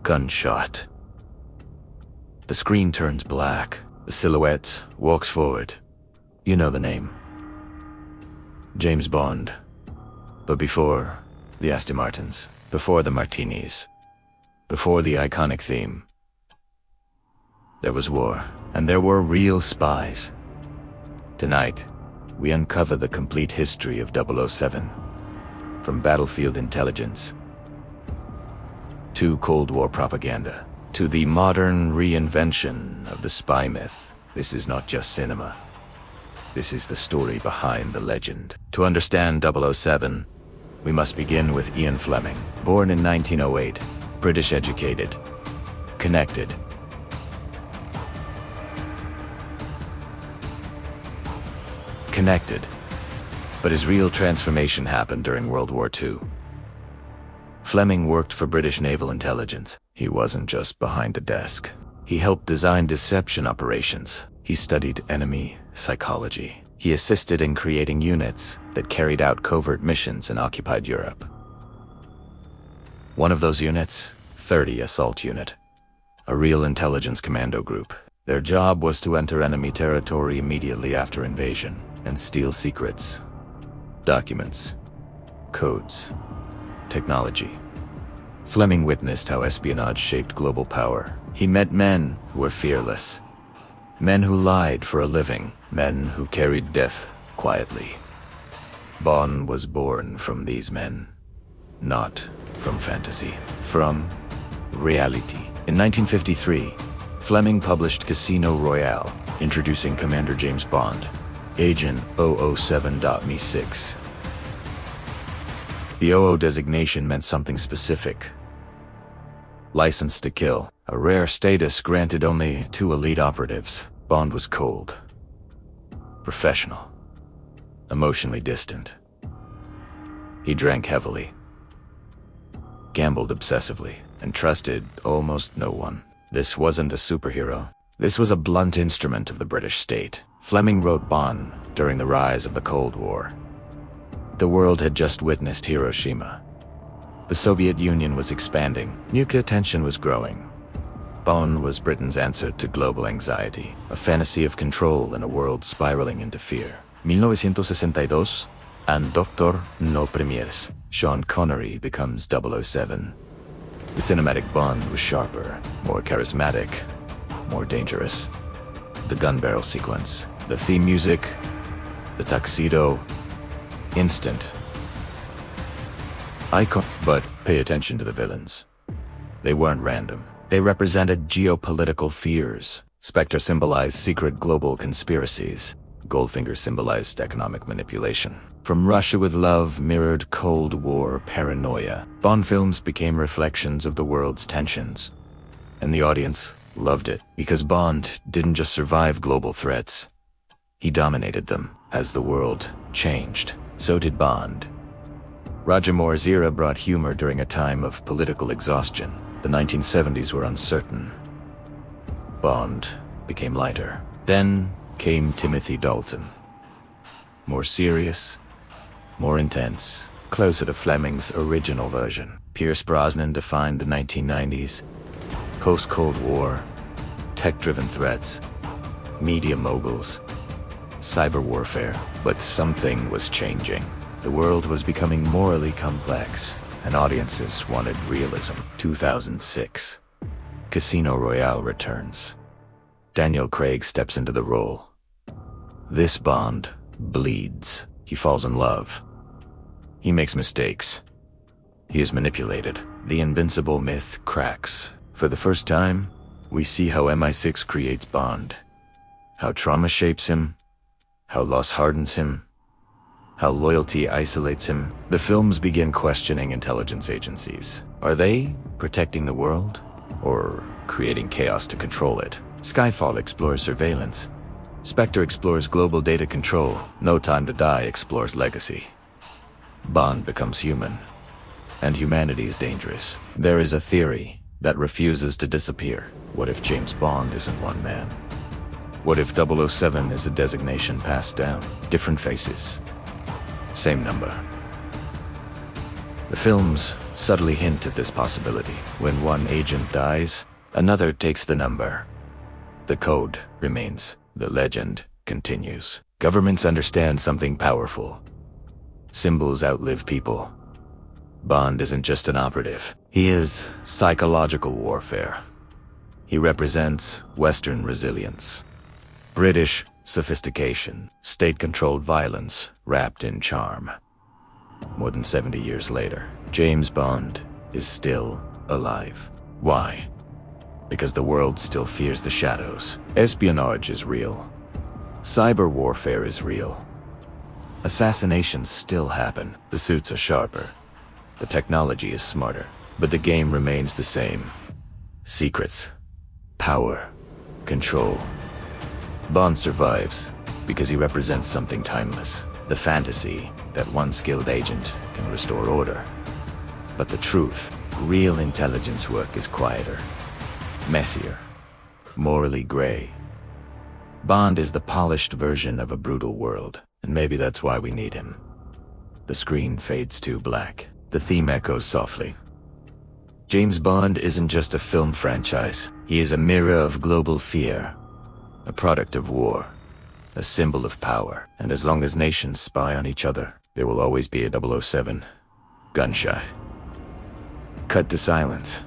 Gunshot. The screen turns black. The silhouette walks forward. You know the name. James Bond. But before the Aston Martins, before the martinis, before the iconic theme, there was war, and there were real spies. Tonight, we uncover the complete history of 007, from battlefield intelligence to Cold War propaganda, to the modern reinvention of the spy myth. This is not just cinema. This is the story behind the legend. To understand 007, we must begin with Ian Fleming. Born in 1908, British educated, connected. But his real transformation happened during World War II. Fleming worked for British naval intelligence. He wasn't just behind a desk. He helped design deception operations. He studied enemy psychology. He assisted in creating units that carried out covert missions in occupied Europe. One of those units, 30 Assault Unit, a real intelligence commando group. Their job was to enter enemy territory immediately after invasion and steal secrets, documents, codes, technology. Fleming witnessed how espionage shaped global power. He met men who were fearless, men who lied for a living, men who carried death quietly. Bond was born from these men, not from fantasy, from reality. In 1953, Fleming published Casino Royale, introducing Commander James Bond, Agent 007.me6. The 00 designation meant something specific. License to kill, a rare status granted only to elite operatives. Bond was cold, professional, emotionally distant. He drank heavily, gambled obsessively, and trusted almost no one. This wasn't a superhero. This was a blunt instrument of the British state. Fleming wrote Bond during the rise of the Cold War. The world had just witnessed Hiroshima. The Soviet Union was expanding. Nuclear tension was growing. Bond was Britain's answer to global anxiety, a fantasy of control in a world spiraling into fear. 1962, and Doctor No premieres. Sean Connery becomes 007. The cinematic Bond was sharper, more charismatic, more dangerous. The gun barrel sequence, the theme music, the tuxedo, instant. Icon. But pay attention to the villains. They weren't random. They represented geopolitical fears. Spectre symbolized secret global conspiracies. Goldfinger symbolized economic manipulation. From Russia with Love mirrored Cold War paranoia. Bond films became reflections of the world's tensions. And the audience loved it, because Bond didn't just survive global threats. He dominated them. As the world changed, so did Bond. Roger Moore's era brought humor during a time of political exhaustion. The 1970s were uncertain. Bond became lighter. Then came Timothy Dalton. More serious, more intense, closer to Fleming's original version. Pierce Brosnan defined the 1990s. Post-Cold War, tech-driven threats, media moguls, cyber warfare. But something was changing. The world was becoming morally complex, and audiences wanted realism. 2006. Casino Royale returns. Daniel Craig steps into the role. This Bond bleeds. He falls in love. He makes mistakes. He is manipulated. The invincible myth cracks. For the first time, we see how MI6 creates Bond. How trauma shapes him. How loss hardens him. How loyalty isolates him. The films begin questioning intelligence agencies. Are they protecting the world, or creating chaos to control it? Skyfall explores surveillance. Spectre explores global data control. No Time to Die explores legacy. Bond becomes human, and humanity is dangerous. There is a theory that refuses to disappear. What if James Bond isn't one man? What if 007 is a designation passed down? Different faces, same number. The films subtly hint at this possibility. When one agent dies, another takes the number. The code remains. The legend continues. Governments understand something powerful. Symbols outlive people. Bond isn't just an operative. He is psychological warfare. He represents Western resilience, British sophistication, state-controlled violence wrapped in charm. More than 70 years later, James Bond is still alive. Why? Because the world still fears the shadows. Espionage is real. Cyber warfare is real. Assassinations still happen. The suits are sharper. The technology is smarter. But the game remains the same. Secrets, power, control. Bond survives because he represents something timeless. The fantasy that one skilled agent can restore order. But the truth, real intelligence work is quieter, messier, morally gray. Bond is the polished version of a brutal world, and maybe that's why we need him. The screen fades to black. The theme echoes softly. James Bond isn't just a film franchise. He is a mirror of global fear, a product of war, a symbol of power. And as long as nations spy on each other, there will always be a 007, gun-shy. Cut to silence.